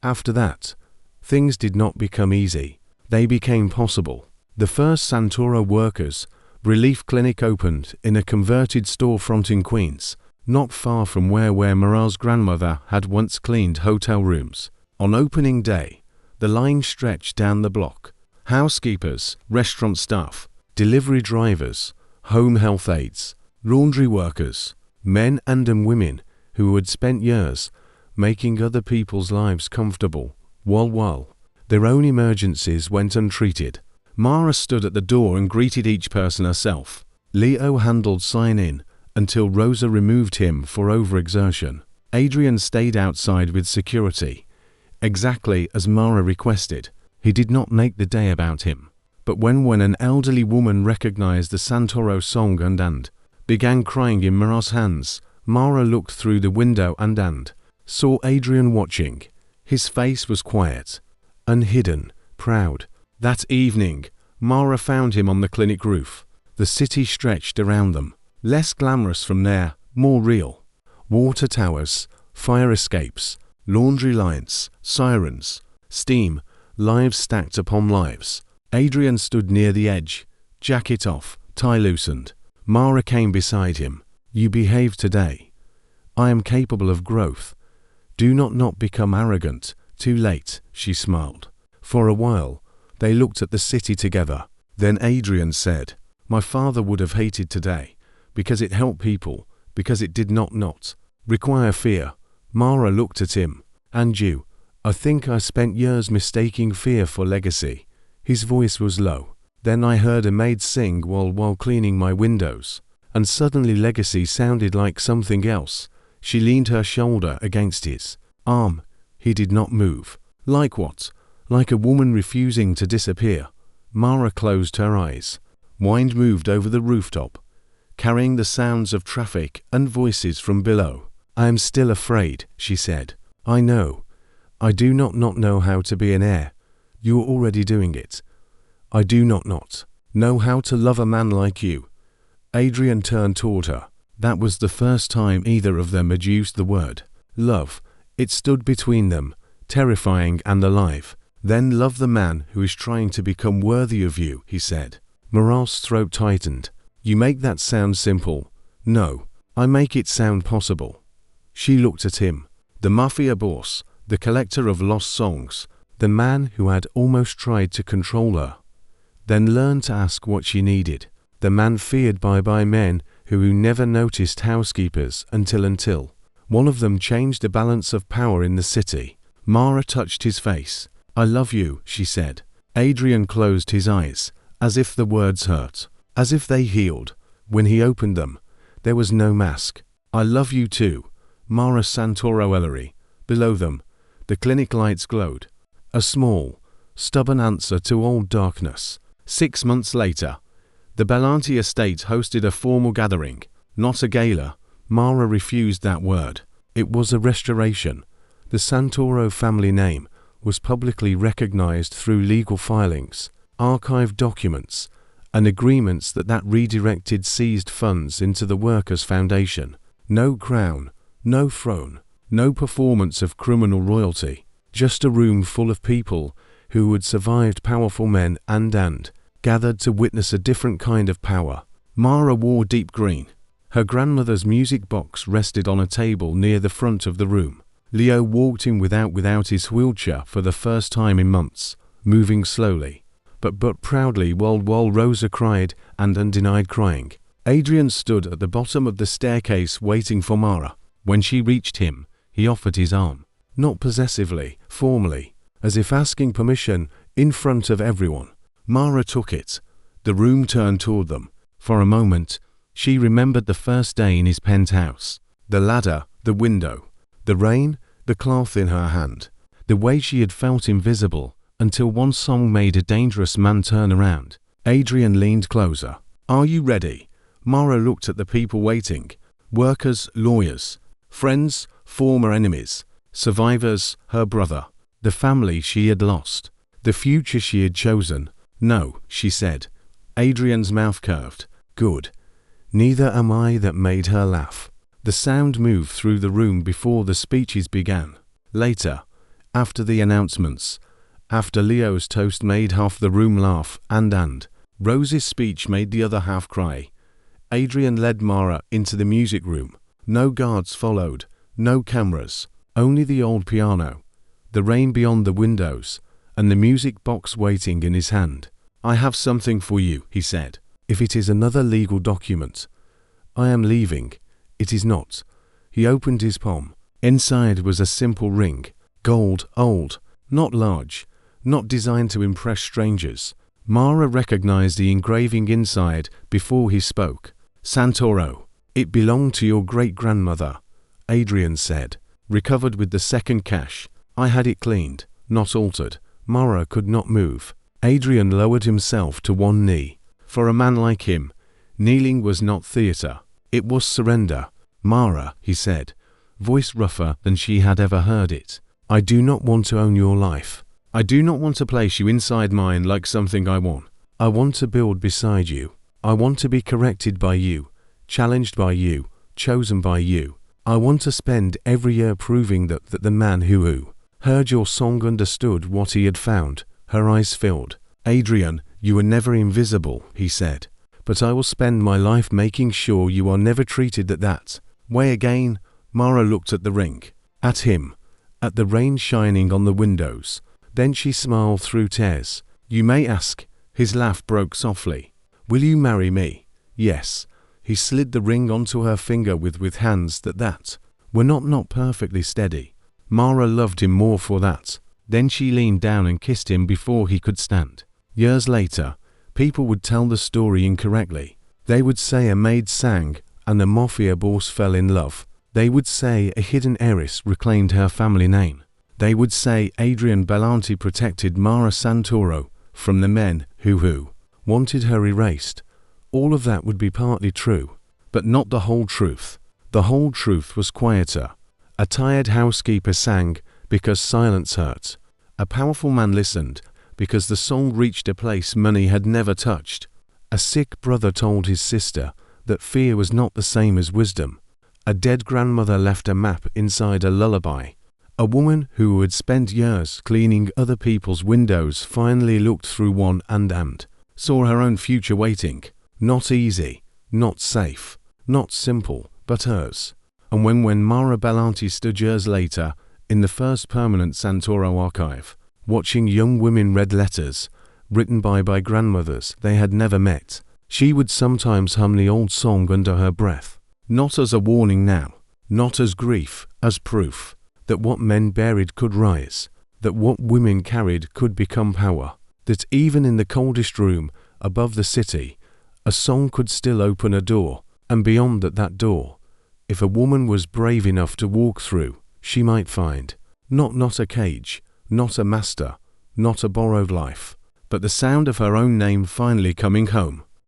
After that, things did not become easy. They became possible. The first Santoro workers' relief clinic opened in a converted storefront in Queens, not far from where Mara's grandmother had once cleaned hotel rooms. On opening day, the line stretched down the block. Housekeepers, restaurant staff, delivery drivers, home health aides, laundry workers, men and women who had spent years making other people's lives comfortable, while their own emergencies went untreated. Mara stood at the door and greeted each person herself. Leo handled sign-in until Rosa removed him for overexertion. Adrian stayed outside with security, exactly as Mara requested. He did not make the day about him. But when an elderly woman recognized the Santoro song and began crying in Mara's hands, Mara looked through the window and saw Adrian watching. His face was quiet, unhidden, proud. That evening, Mara found him on the clinic roof. The city stretched around them. Less glamorous from there, more real. Water towers, fire escapes, laundry lines, sirens, steam, lives stacked upon lives. Adrian stood near the edge, jacket off, tie loosened. Mara came beside him. You behaved today. I am capable of growth. Do not become arrogant. Too late, she smiled. For a while, they looked at the city together. Then Adrian said, my father would have hated today, because it helped people, because it did not require fear. Mara looked at him. And you? I think I spent years mistaking fear for legacy. His voice was low. Then I heard a maid sing while cleaning my windows. And suddenly legacy sounded like something else. She leaned her shoulder against his arm. He did not move. Like what? Like a woman refusing to disappear. Mara closed her eyes. Wind moved over the rooftop, carrying the sounds of traffic and voices from below. I am still afraid, she said. I know. I do not know how to be an heir. You are already doing it. I do not know how to love a man like you. Adrian turned toward her. That was the first time either of them had used the word love. It stood between them, terrifying and alive. Then love the man who is trying to become worthy of you, he said. Mara's throat tightened. You make that sound simple. No, I make it sound possible. She looked at him. The Mafia boss, the collector of lost songs, the man who had almost tried to control her. Then learned to ask what she needed. The man feared by men who never noticed housekeepers until one of them changed the balance of power in the city. Mara touched his face. I love you, she said. Adrian closed his eyes, as if the words hurt, as if they healed. When he opened them, there was no mask. I love you too, Mara Santoro Ellery. Below them, the clinic lights glowed. A small, stubborn answer to old darkness. 6 months later, the Bellanti estate hosted a formal gathering, not a gala. Mara refused that word. It was a restoration. The Santoro family name was publicly recognized through legal filings, archived documents, and agreements that redirected seized funds into the Workers' Foundation. No crown, no throne, No performance of criminal royalty, just a room full of people who had survived powerful men and gathered to witness a different kind of power. Mara wore deep green. Her grandmother's music box rested on a table near the front of the room. Leo walked in without his wheelchair for the first time in months, moving slowly, but proudly while Rosa cried and denied crying. Adrian stood at the bottom of the staircase waiting for Mara. When she reached him, he offered his arm, not possessively, formally, as if asking permission in front of everyone. Mara took it. The room turned toward them. For a moment, she remembered the first day in his penthouse. The ladder, the window, the rain, the cloth in her hand. The way she had felt invisible, until one song made a dangerous man turn around. Adrian leaned closer. "Are you ready?" Mara looked at the people waiting. Workers, lawyers, friends, former enemies, survivors, her brother, the family she had lost, the future she had chosen. "No," she said. Adrian's mouth curved. "Good. Neither am I." That made her laugh. The sound moved through the room before the speeches began. Later, after the announcements, after Leo's toast made half the room laugh and Rose's speech made the other half cry, Adrian led Mara into the music room. No guards followed, no cameras, only the old piano, the rain beyond the windows, and the music box waiting in his hand. "I have something for you," he said. "If it is another legal document, I am leaving. It is not." He opened his palm. Inside was a simple ring, gold, old, not large, not designed to impress strangers. Mara recognized the engraving inside before he spoke. "Santoro. It belonged to your great-grandmother," Adrian said, "recovered with the second cash. I had it cleaned, not altered." Mara could not move. Adrian lowered himself to one knee. For a man like him, kneeling was not theater. It was surrender. "Mara," he said, voice rougher than she had ever heard it, "I do not want to own your life. I do not want to place you inside mine like something I want. I want to build beside you. I want to be corrected by you, challenged by you, chosen by you. I want to spend every year proving that the man who heard your song understood what he had found." Her eyes filled. "Adrian, you were never invisible," he said, "but I will spend my life making sure you are never treated that way again." Mara looked at the ring, at him, at the rain shining on the windows. Then she smiled through tears. "You may ask." His laugh broke softly. "Will you marry me?" "Yes." He slid the ring onto her finger with hands that were not perfectly steady. Mara loved him more for that. Then she leaned down and kissed him before he could stand. Years later, people would tell the story incorrectly. They would say a maid sang and the Mafia boss fell in love. They would say a hidden heiress reclaimed her family name. They would say Adrian Bellanti protected Mara Santoro from the men who wanted her erased. All of that would be partly true, but not the whole truth. The whole truth was quieter. A tired housekeeper sang because silence hurt. A powerful man listened because the song reached a place money had never touched. A sick brother told his sister that fear was not the same as wisdom. A dead grandmother left a map inside a lullaby. A woman who had spent years cleaning other people's windows finally looked through one and saw her own future waiting. Not easy, not safe, not simple, but hers. And when Mara Bellanti stood years later in the first permanent Santoro archive, watching young women read letters written by grandmothers they had never met, she would sometimes hum the old song under her breath. Not as a warning now, not as grief, as proof that what men buried could rise, that what women carried could become power, that even in the coldest room above the city, a song could still open a door, and beyond that door, if a woman was brave enough to walk through, she might find not a cage, not a master, not a borrowed life, but the sound of her own name finally coming home.